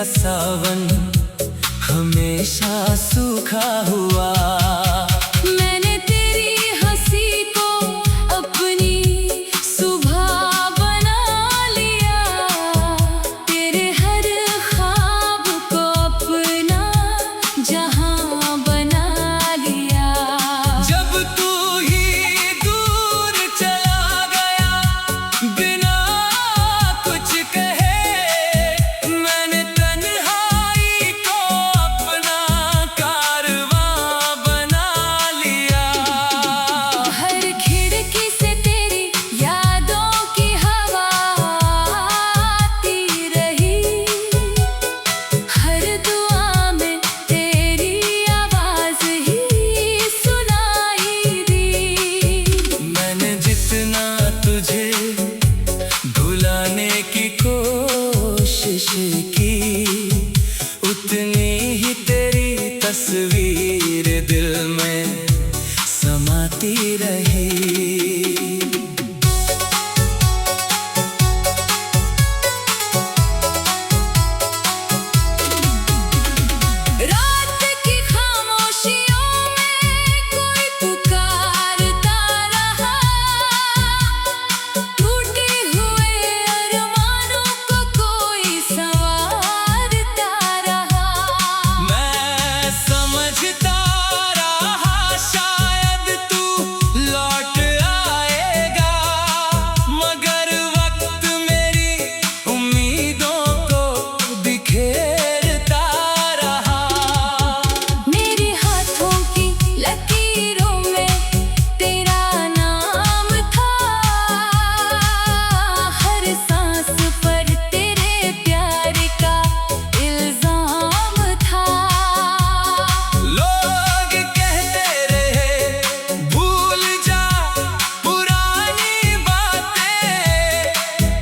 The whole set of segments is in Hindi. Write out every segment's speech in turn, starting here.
का सावन हमेशा सूखा हुआ। मैंने तेरी हंसी को अपनी सुबह बना लिया, तेरे हर ख्वाब को अपना जहां बना लिया। जब तू ही दूर चला गया बिना कुछ कहे, मैंने तन्हाई को अपना कारवां बना लिया। हर खिड़की से तेरी यादों की हवा आती रही, हर दुआ में तेरी आवाज ही सुनाई दी। मैंने जितना तुझे भुलाने की कोशिश की, उतनी ही तेरी तस्वीर दिल में समाती रही। रात की खामोशियों में कोई पुकारता रहा, टूटे हुए अरमानों को कोई संवारता रहा। मैं समझता रहा शायद तू लौट आएगा, मगर वक्त मेरी उम्मीदों को बिखेरता रहा। मेरे हाथों की लकीरों में तेरा नाम था, हर सांस पर तेरे प्यार का इल्जाम था। लोग कहते रहे भूल जा पुरानी बातें,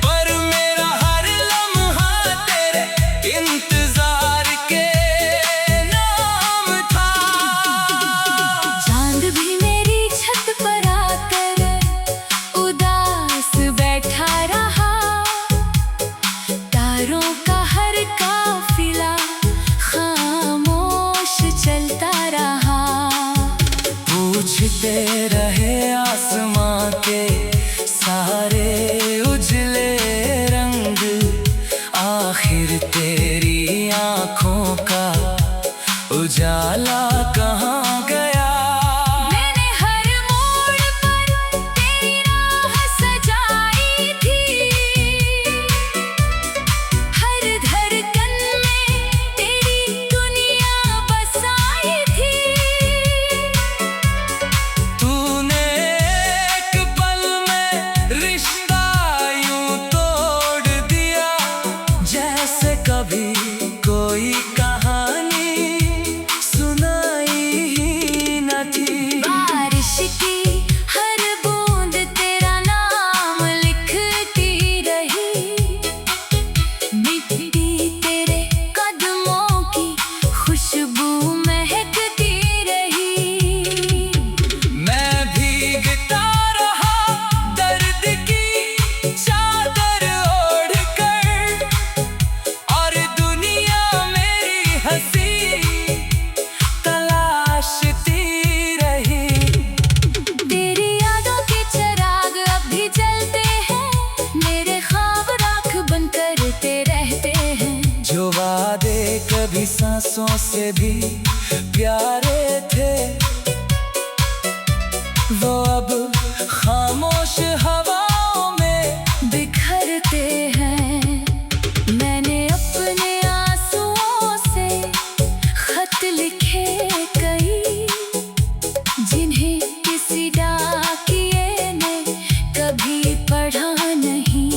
पर मेरा हर लम्हा तेरे इंतजार के नाम था। चांद भी मेरी छत पर आकर उदास बैठा रहा, तारों का हर काफिला खामोश चलता रहा। पूछते रहे आसमां के सारे उजले रंग, आखिर तेरी आँखों का उजाला कहाँ गया। मैंने हर मोड़ पर तेरी राह सजाई थी, हर धड़कन में तेरी दुनिया बसाई थी। तूने एक पल में रिश्ता यूं तोड़ दिया, जैसे कभी कोई कहानी सुनाई ही न थी। बारिश की हर बूंद तेरा नाम लिखती रही, मिट्टी तेरे कदमों की खुशबू महकती रही। मैं भीगता रहा दर्द की चादर ओढ़कर, और दुनिया मेरी हंसी तलाशती रही। तेरी यादों के चिराग अब भी जलते हैं, मेरे ख्वाब राख बन करते रहते हैं। जो वादे कभी सांसों से भी प्यारे थे, वो अब खामोश हवाओं में बिखरते हैं। मैंने अपने आंसुओं से खत लिखे कई, जिन्हें किसी डाकिये ने कभी पढ़ा नहीं।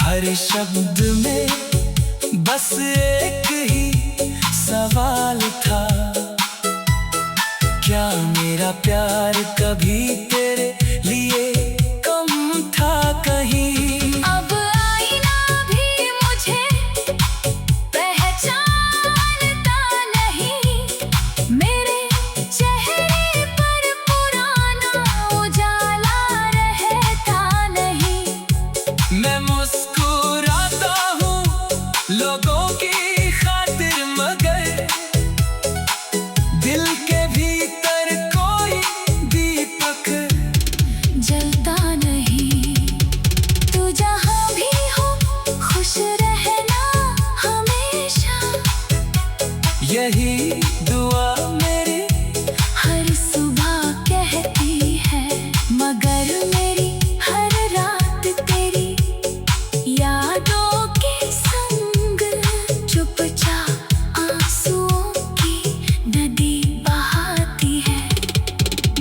हर शब्द में बस एक ही सवाल था, क्या मेरा प्यार कभी तेरे लिए कम था कहीं। अब आईना भी मुझे पहचानता नहीं, मेरे चेहरे पर पुराना उजाला रहता नहीं। मैं मुस्कुराता हूँ लोगों की यही दुआ मेरी हर सुबह कहती है, मगर मेरी हर रात तेरी यादों के संग चुपचाप आंसुओं की नदी बहाती है।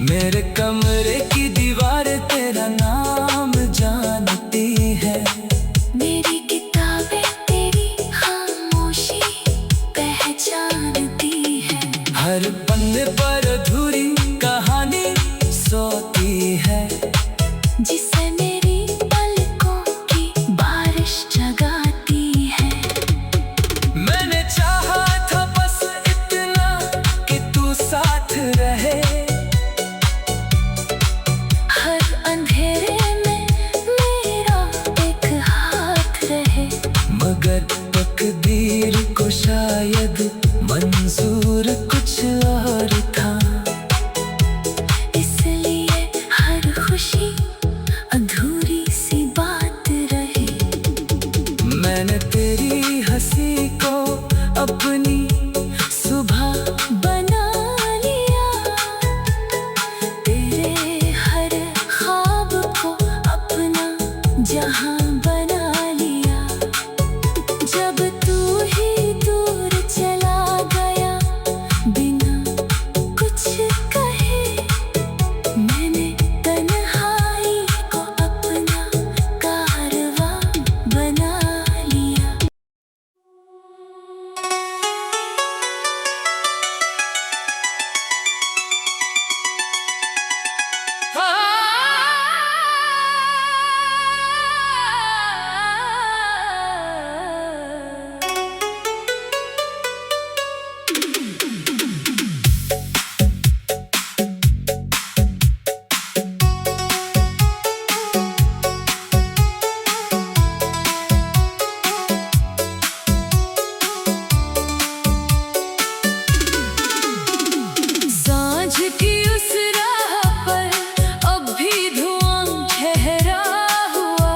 मेरे कमरे की दीवार तेरा नाम जानती है, मेरी किताबें तेरी खामोशी पहचानती है। हर पन्ने पर अधूरी कहानी सोती है, जिसे मेरी पलकों की बारिश जगाती है। मैंने चाहा था बस इतना कि तू साथ रहे, हर अंधेरे में मेरा एक हाथ रहे। मगर तकदीर को शायद मंजूर कुछ और था, इसलिए हर खुशी अधूरी सी बात रही। मैंने तेरी हंसी को अपनी सुबह बना लिया, तेरे हर ख्वाब को अपना जहां बना लिया। जब तू ही दूर चला गया बिना कुछ कहे, मैंने तन्हाई को अपना कारवां बना लिया। सांझ की उस राह पर अब भी धुआं ठहरा हुआ,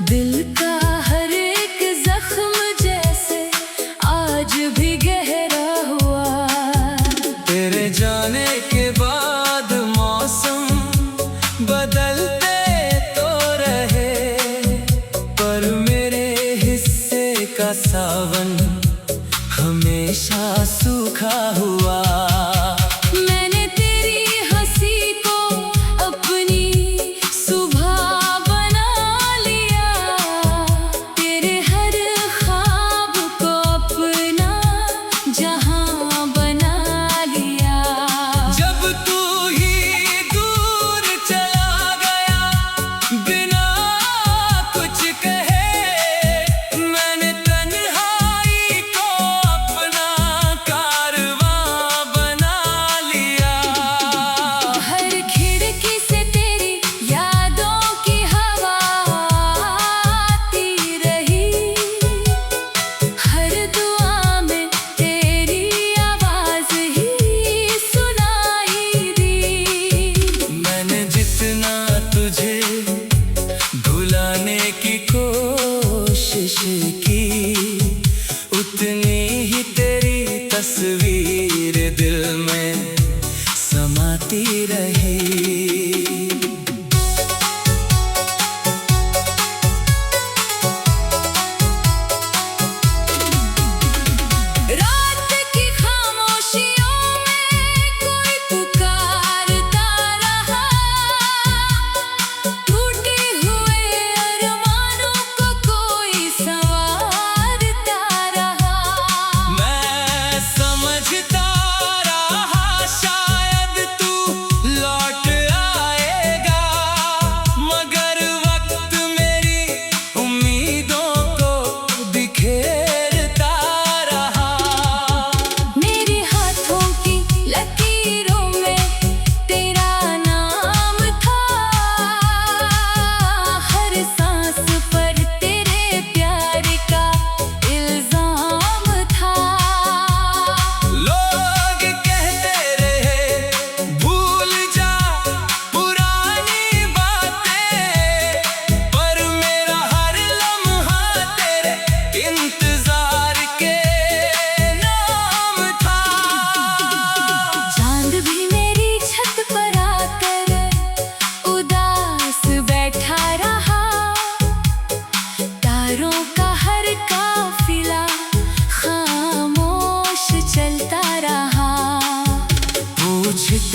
दिल का हर एक जख्म जैसे आज भी गहरा हुआ। तेरे जाने के बाद मौसम बदलते तो रहे, पर मेरे हिस्से का सावन हमेशा सूखा हुआ। मैंने तेरी हंसी को अपनी सुबह बना लिया, तेरे हर ख्वाब को अपना जहां बना लिया। जब तू ही दूर चला गया बिना कुछ कहे, मैंने तन्हाई को अपना कारवां बना लिया। हर खिड़की से तेरी यादों की हवा आती रही, हर दुआ में तेरी आवाज ही सुनाई दी। मैंने जितना तुझे भुलाने की कोशिश की, उतनी ही तेरी तस्वीर दिल में समाती रही। रात की खामोशियों में कोई पुकारता रहा, टूटे हुए अरमानों को कोई संवारता रहा। मैं समझता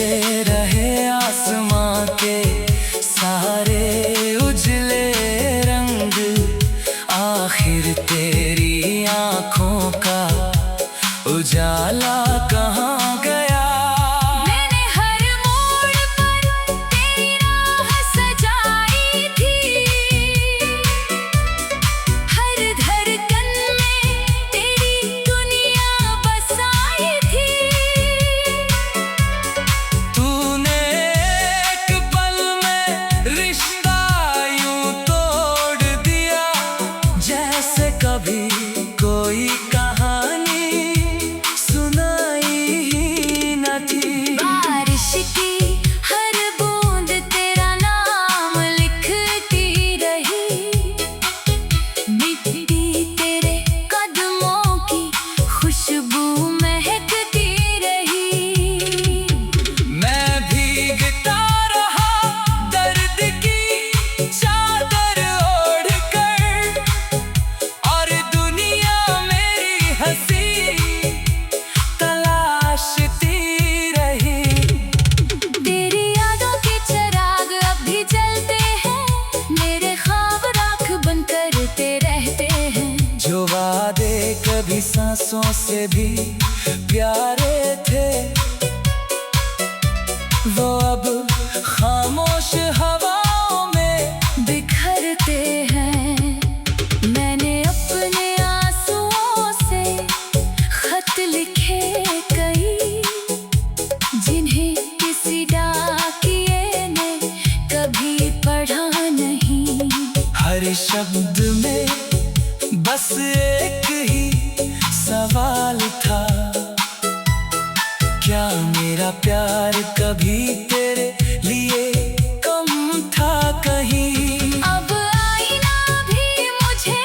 बदलते रहे आसमां के सारे उजले रंग, आखिर तेरी आंखों का उजाला कहाँ गया। मैंने हर मोड़ पर तेरी राह सजाई थी, हर धड़कन में तेरी दुनिया बसाई थी। तूने एक पल में रिश्ता यूं तोड़ दिया, जैसे कभी कोई कहानी सुनाई ही न थी। बारिश की हर बूंद तेरा नाम लिखती रही, मिट्टी तेरे कदमों की खुशबू महकती रही। मैं भीगता रहा दर्द की चादर ओढ़कर, और दुनिया मेरी हंसी तलाशती रही। तेरी यादों के चिराग अब भी जलते हैं, मेरे ख्वाब राख बन करते रहते हैं। जो वादे कभी सांसों से भी प्यारे थे, वो अब खामोश हवाओं में बिखरते हैं। मैंने अपने आंसुओं से खत लिखे कई, जिन्हें किसी डाकिये ने कभी पढ़ा नहीं। हर शब्द में बस एक ही सवाल था, क्या मेरा प्यार कभी तेरे लिए कम था कहीं। अब आईना भी मुझे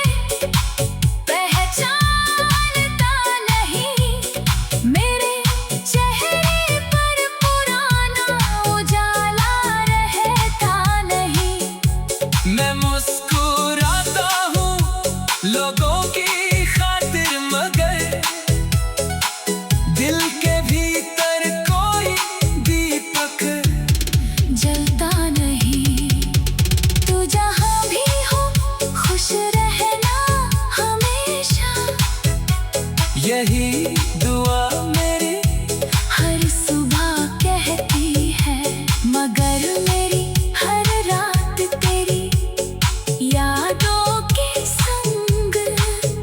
पहचानता नहीं, मेरे चेहरे पर पुराना उजाला रहता नहीं। मैं मुस्कुराता हूँ लोगों की खातिर, मगर दिल के भीतर कोई दीपक जलता नहीं। तू जहाँ भी हो खुश रहना हमेशा, यही दुआ मेरी हर सुबह कहती है। मगर मेरी हर रात तेरी यादों के संग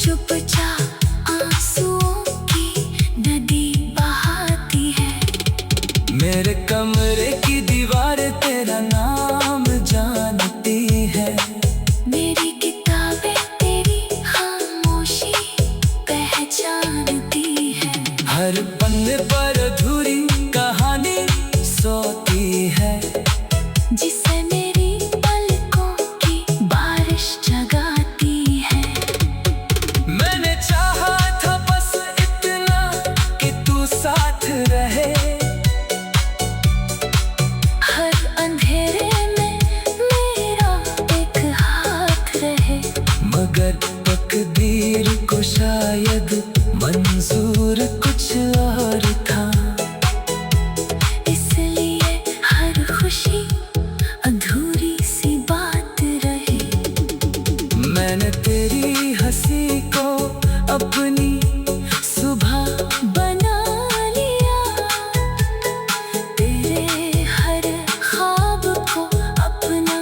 चुपचाप आंसुओं की नदी बहाती है। मेरे कमरे की दीवार तेरा नाम जानती है, मेरी किताबें तेरी खामोशी पहचानती है। हर पन्ने पर अधूरी कहानी सोती है, जिसे मेरी पलकों की बारिश जगाती है। मैंने चाहा था बस इतना कि तू साथ रहे, हर अंधेरे में मेरा एक हाथ रहे। मगर तकदीर को शायद मंजूर कुछ और था, इसलिए हर खुशी अधूरी सी बात रही। मैंने तेरी हंसी को अपनी सुबह बना लिया, तेरे हर ख्वाब को अपना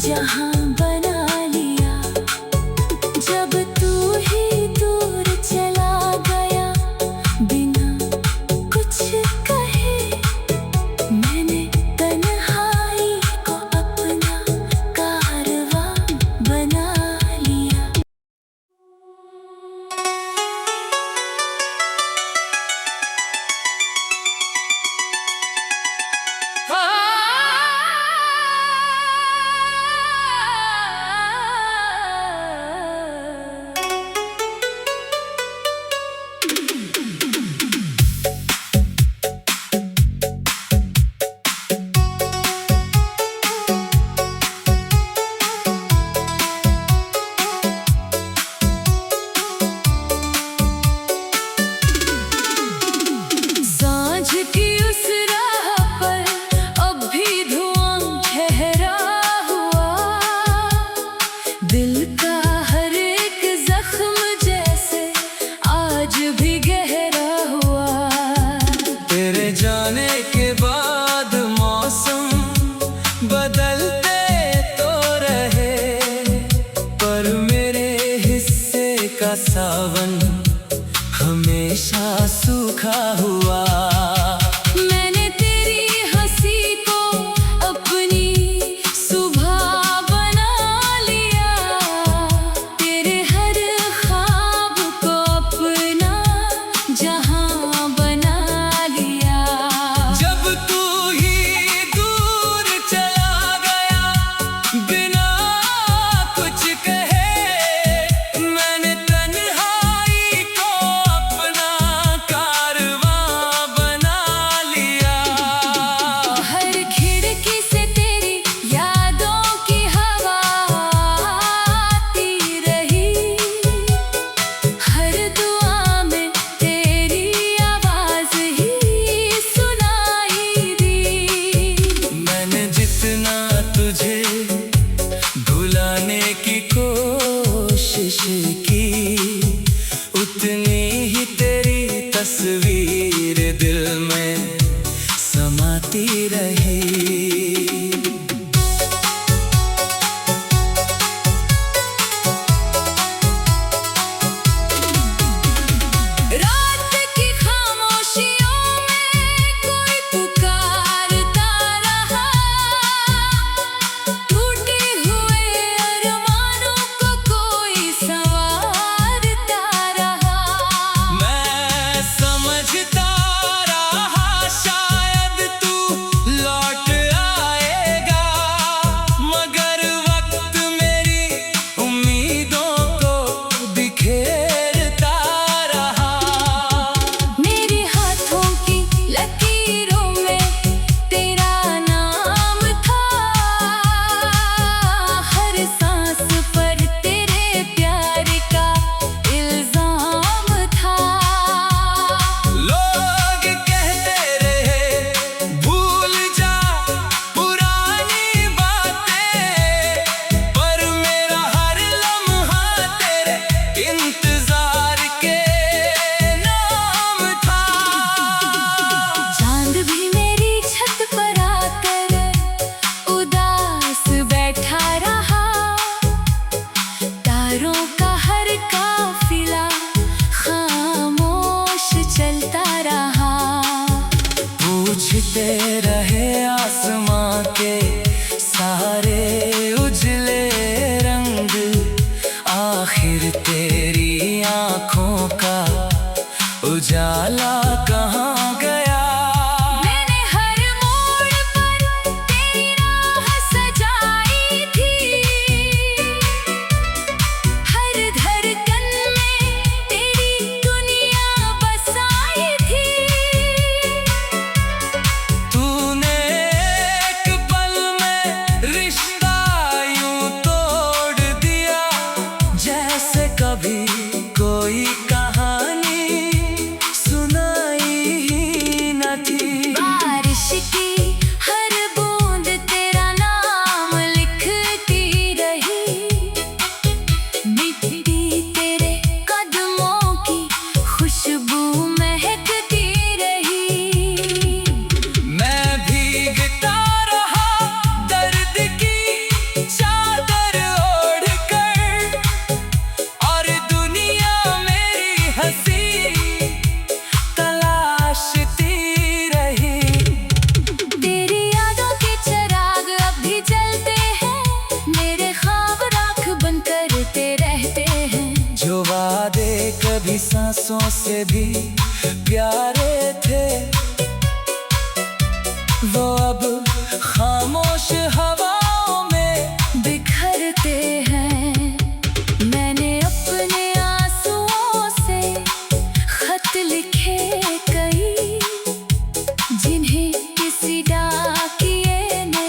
जहां बना लिया। जब तू ही दूर चला गया बिना सावन हमेशा सूखा हुआ। मैंने तेरी हंसी को अपनी सुबह बना लिया, तेरे हर ख्वाब को अपना जहां बना लिया। जब तू ही दूर चला गया बिना कुछ कहे, मैंने तन्हाई को अपना कारवां बना लिया। हर खिड़की से तेरी यादों की हवा आती रही, हर दुआ में तेरी आवाज ही सुनाई दी। मैंने जितना तुझे भुलाने की कोशिश की, उतनी ही तेरी तस्वीर दिल में समाती रही। रात की खामोशियों में कोई पुकारता रहा, टूटे हुए अरमानों को कोई संवारता रहा। मैं समझता रहा शायद तू लौट आएगा, मगर वक्त मेरी उम्मीदों को बिखेरता रहा। मेरे हाथों की लकीरों में तेरा नाम था, हर सांस पर तेरे प्यार का इल्जाम था। लोग कहते रहे भूल जा पुरानी बातें, पर मेरा हर लम्हा तेरे इंतजार के नाम था। चांद भी मेरी छत पर आकर उदास बैठा रहा, तारों का हर काफिला खामोश चलता रहा। पूछते रहे आसमां के सारे उजले रंग, आखिर तेरी आंखों का उजाला कहाँ गया। मैंने हर मोड़ पर तेरी राह सजाई थी, हर धड़कन में तेरी दुनिया बसाई थी। तूने एक पल में रिश्ता यूं तोड़ दिया, जैसे कभी कोई कहानी सुनाई ही न थी। बारिश की हर बूंद तेरा नाम लिखती रही, मिट्टी तेरे कदमों की खुशबू महकती रही। मैं भीगता रहा दर्द की चादर ओढ़कर, और दुनिया मेरी हंसी तलाशती रही। तेरी यादों के चिराग अब भी जलते हैं, मेरे ख्वाब राख बन करते रहते हैं। जो वादे कभी सांसों से भी प्यारे थे, वो अब खामोश हवाओं में बिखरते हैं। मैंने अपने आंसुओं से खत लिखे कई, जिन्हें किसी डाकिये ने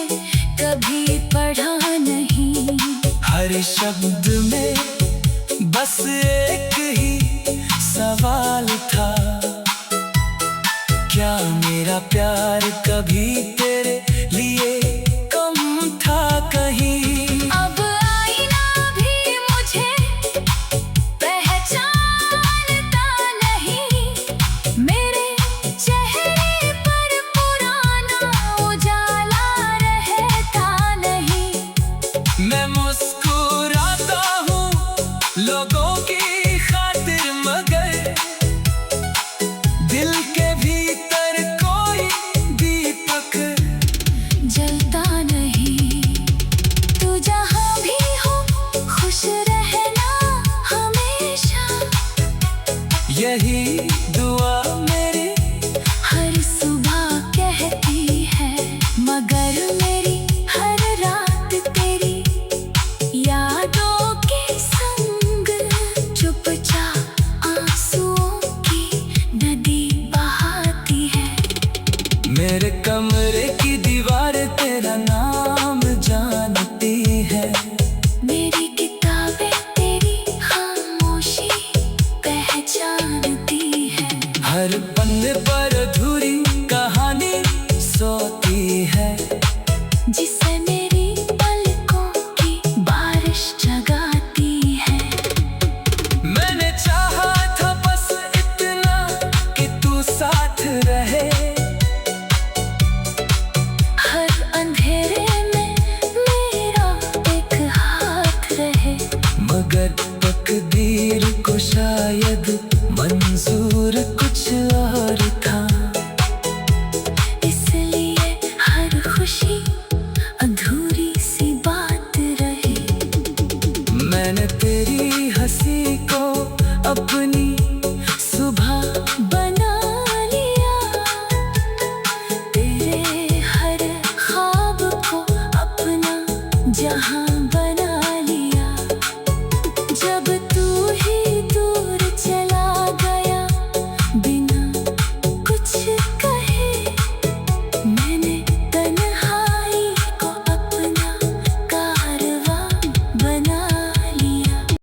कभी पढ़ा नहीं। हर शब्द में बस एक ही सवाल था, क्या मेरा प्यार कभी तेरे लिए कम था कहीं। अब आईना भी मुझे पहचानता नहीं, मेरे चेहरे पर पुराना उजाला रहता नहीं। मैं मुस्कुराता हूँ लोगों की खातिर, यही दुआ मेरी हर सुबह कहती है, मगर मेरी हर रात तेरी यादों के संग चुपचाप आंसुओं की नदी बहाती है। मेरे कमरे की दीवार तेरा नाम जानती है, मेरी किताबें तेरी खामोशी पहचानती है। हर पन्ने पर अधूरी कहानी सोती है, जिसे मेरी पलकों की बारिश जगाती है। मैंने चाहा था बस इतना कि तू साथ रहे, हर अंधेरे में मेरा एक हाथ रहे। मगर तकदीर को शायद